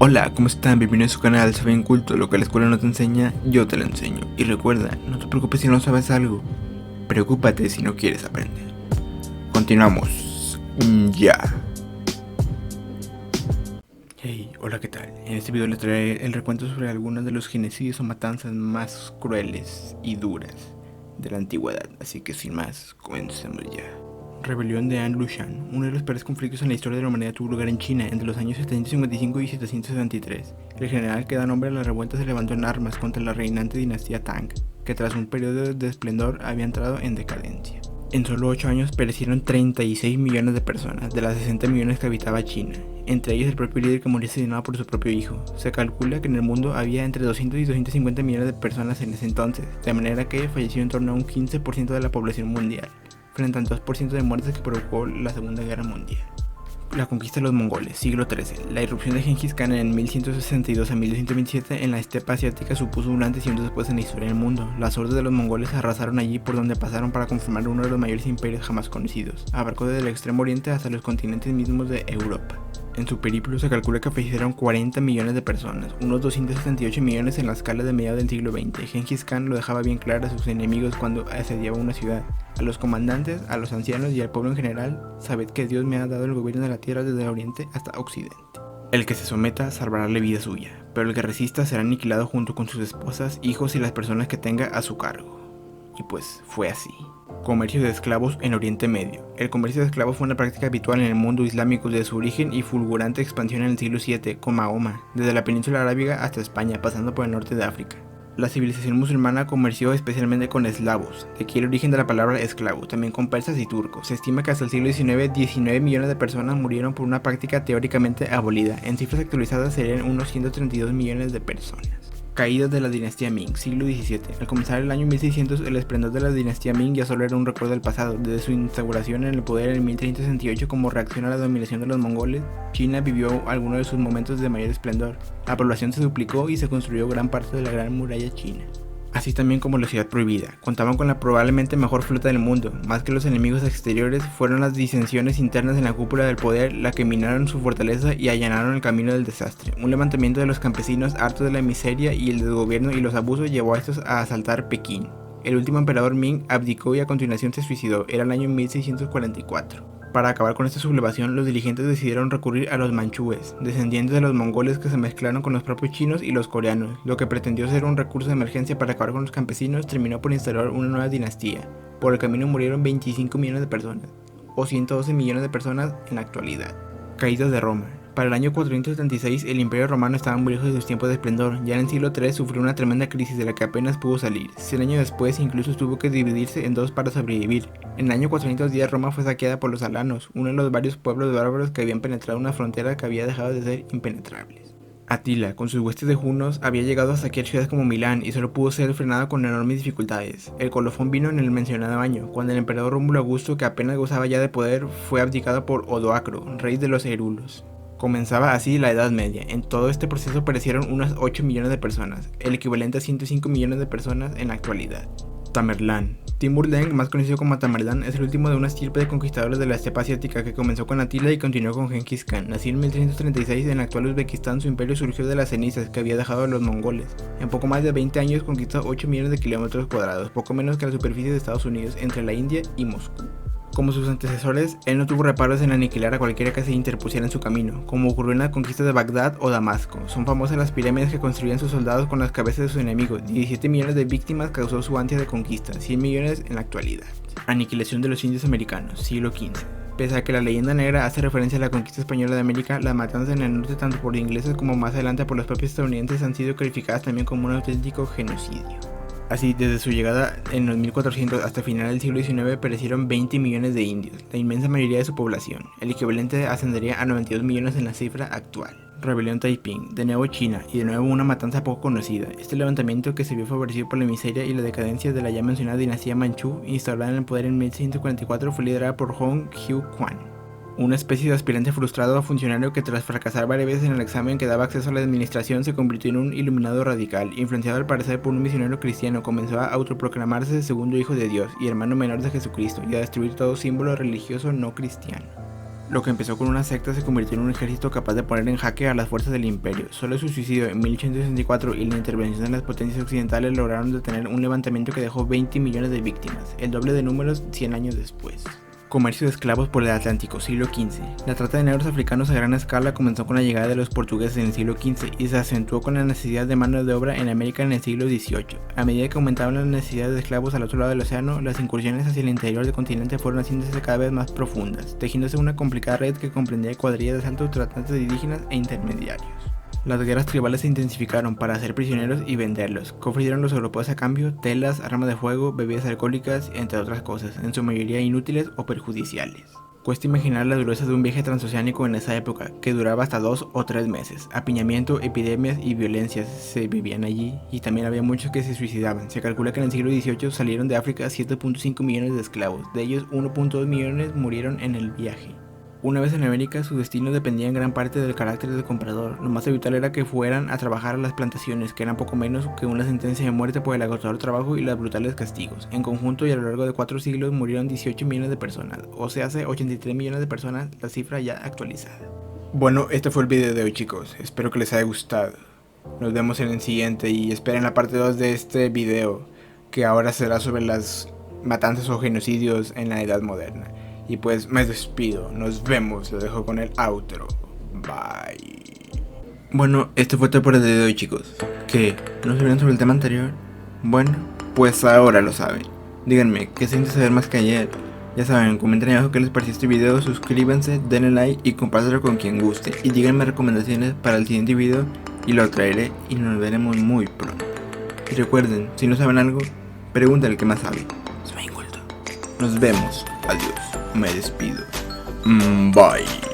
Hola, ¿cómo están? Bienvenidos a su canal Sabe Inculto. Lo que la escuela no te enseña, yo te lo enseño. Y recuerda, no te preocupes si no sabes algo. Preocúpate si no quieres aprender. Continuamos. Ya. Hey, hola, ¿qué tal? En este video les traeré el recuento sobre algunos de los genocidios o matanzas más crueles y duras de la antigüedad. Así que sin más, comencemos ya. Rebelión de An Lushan. Uno de los peores conflictos en la historia de la humanidad tuvo lugar en China entre los años 755 y 773. El general que da nombre a la revuelta se levantó en armas contra la reinante dinastía Tang, que tras un periodo de esplendor había entrado en decadencia. En solo 8 años perecieron 36 millones de personas de las 60 millones que habitaba China, entre ellos el propio líder que murió asesinado por su propio hijo. Se calcula que en el mundo había entre 200 y 250 millones de personas en ese entonces, de manera que falleció en torno a un 15% de la población mundial, frente al 2% de muertes que provocó la Segunda Guerra Mundial. La conquista de los mongoles, siglo XIII. La irrupción de Genghis Khan en 1162 a 1227 en la estepa asiática supuso un antes y un después en la historia del mundo. Las hordas de los mongoles arrasaron allí por donde pasaron para conformar uno de los mayores imperios jamás conocidos. Abarcó desde el extremo oriente hasta los continentes mismos de Europa. En su periplo se calcula que fallecieron 40 millones de personas, unos 278 millones en la escala de mediados del siglo XX. Genghis Khan lo dejaba bien claro a sus enemigos cuando asediaba una ciudad. A los comandantes, a los ancianos y al pueblo en general, sabed que Dios me ha dado el gobierno de la tierra desde el oriente hasta occidente. El que se someta salvará la vida suya, pero el que resista será aniquilado junto con sus esposas, hijos y las personas que tenga a su cargo. Y pues fue así. Comercio de esclavos en Oriente Medio. El comercio de esclavos fue una práctica habitual en el mundo islámico desde su origen y fulgurante expansión en el siglo VII con Mahoma, desde la península arábiga hasta España, pasando por el norte de África. La civilización musulmana comerció especialmente con eslavos, de aquí el origen de la palabra esclavo, también con persas y turcos. Se estima que hasta el siglo XIX 19 millones de personas murieron por una práctica teóricamente abolida. En cifras actualizadas serían unos 132 millones de personas. Caída de la dinastía Ming, siglo XVII. Al comenzar el año 1600, el esplendor de la dinastía Ming ya solo era un recuerdo del pasado. Desde su instauración en el poder en 1368 como reacción a la dominación de los mongoles, China vivió algunos de sus momentos de mayor esplendor. La población se duplicó y se construyó gran parte de la gran muralla china. Así también como la ciudad prohibida. Contaban con la probablemente mejor flota del mundo. Más que los enemigos exteriores, fueron las disensiones internas en la cúpula del poder la que minaron su fortaleza y allanaron el camino del desastre. Un levantamiento de los campesinos hartos de la miseria y el desgobierno y los abusos llevó a estos a asaltar Pekín. El último emperador Ming abdicó y a continuación se suicidó. Era el año 1644. Para acabar con esta sublevación, los dirigentes decidieron recurrir a los manchúes, descendientes de los mongoles que se mezclaron con los propios chinos y los coreanos. Lo que pretendió ser un recurso de emergencia para acabar con los campesinos terminó por instaurar una nueva dinastía. Por el camino murieron 25 millones de personas, o 112 millones de personas en la actualidad. Caída de Roma. Para el año 436, el Imperio Romano estaba muy lejos de sus tiempos de esplendor. Ya en el siglo III sufrió una tremenda crisis de la que apenas pudo salir. 100 años después incluso tuvo que dividirse en dos para sobrevivir. En el año 410 Roma fue saqueada por los alanos, uno de los varios pueblos bárbaros que habían penetrado una frontera que había dejado de ser impenetrables. Atila, con sus huestes de junos, había llegado a saquear ciudades como Milán y solo pudo ser frenado con enormes dificultades. El colofón vino en el mencionado año, cuando el emperador Rómulo Augusto, que apenas gozaba ya de poder, fue abdicado por Odoacro, rey de los Herulos. Comenzaba así la Edad Media. En todo este proceso perecieron unas 8 millones de personas, el equivalente a 105 millones de personas en la actualidad. Tamerlán. Timur Lenk, más conocido como Tamerlán, es el último de una estirpe de conquistadores de la estepa asiática que comenzó con Atila y continuó con Genghis Khan. Nacido en 1336 en el actual Uzbekistán, su imperio surgió de las cenizas que había dejado a los mongoles. En poco más de 20 años conquistó 8 millones de kilómetros cuadrados, poco menos que la superficie de Estados Unidos, entre la India y Moscú. Como sus antecesores, él no tuvo reparos en aniquilar a cualquiera que se interpusiera en su camino, como ocurrió en la conquista de Bagdad o Damasco. Son famosas las pirámides que construían sus soldados con las cabezas de sus enemigos. 17 millones de víctimas causó su ansia de conquista, 100 millones en la actualidad. Aniquilación de los indios americanos, siglo XV. Pese a que la leyenda negra hace referencia a la conquista española de América, las matanzas en el norte tanto por ingleses como más adelante por los propios estadounidenses han sido calificadas también como un auténtico genocidio. Así, desde su llegada en los 1400 hasta final del siglo XIX perecieron 20 millones de indios, la inmensa mayoría de su población. El equivalente ascendería a 92 millones en la cifra actual. Rebelión Taiping, de nuevo China, y de nuevo una matanza poco conocida. Este levantamiento, que se vio favorecido por la miseria y la decadencia de la ya mencionada dinastía Manchú, instaurada en el poder en 1644, fue liderada por Hong Xiuquan, una especie de aspirante frustrado a funcionario que tras fracasar varias veces en el examen que daba acceso a la administración se convirtió en un iluminado radical. Influenciado al parecer por un misionero cristiano, comenzó a autoproclamarse el segundo hijo de Dios y hermano menor de Jesucristo y a destruir todo símbolo religioso no cristiano. Lo que empezó con una secta se convirtió en un ejército capaz de poner en jaque a las fuerzas del imperio. Solo su suicidio en 1864 y la intervención de las potencias occidentales lograron detener un levantamiento que dejó 20 millones de víctimas, el doble de números 100 años después. Comercio de esclavos por el Atlántico, siglo XV. La trata de negros africanos a gran escala comenzó con la llegada de los portugueses en el siglo XV y se acentuó con la necesidad de mano de obra en América en el siglo XVIII. A medida que aumentaban las necesidades de esclavos al otro lado del océano, las incursiones hacia el interior del continente fueron haciéndose cada vez más profundas, tejiéndose una complicada red que comprendía cuadrillas de asalto, tratantes de indígenas e intermediarios. Las guerras tribales se intensificaron para hacer prisioneros y venderlos. ¿Qué ofrecieron los europeos a cambio? Telas, armas de fuego, bebidas alcohólicas, entre otras cosas, en su mayoría inútiles o perjudiciales. Cuesta imaginar la dureza de un viaje transoceánico en esa época, que duraba hasta 2 o 3 meses. Apiñamiento, epidemias y violencias se vivían allí, y también había muchos que se suicidaban. Se calcula que en el siglo XVIII salieron de África 7.5 millones de esclavos, de ellos 1.2 millones murieron en el viaje. Una vez en América, su destino dependía en gran parte del carácter del comprador. Lo más habitual era que fueran a trabajar a las plantaciones, que eran poco menos que una sentencia de muerte por el agotador trabajo y los brutales castigos. En conjunto y a lo largo de 4 siglos murieron 18 millones de personas, o sea, hace 83 millones de personas, la cifra ya actualizada. Bueno, este fue el video de hoy, chicos. Espero que les haya gustado. Nos vemos en el siguiente y esperen la parte 2 de este video, que ahora será sobre las matanzas o genocidios en la Edad Moderna. Y pues me despido, nos vemos, lo dejo con el outro, bye. Bueno, esto fue todo por el video de hoy, chicos. ¿Qué? ¿No sabían sobre el tema anterior? Bueno, pues ahora lo saben. Díganme, ¿qué sienten saber más que ayer? Ya saben, comenten abajo qué les pareció este video, suscríbanse, denle like y compártelo con quien guste. Y díganme recomendaciones para el siguiente video y lo traeré y nos veremos muy pronto. Y recuerden, si no saben algo, pregúntale al que más sabe. Soy inculto. Nos vemos, adiós. Me despido. Bye.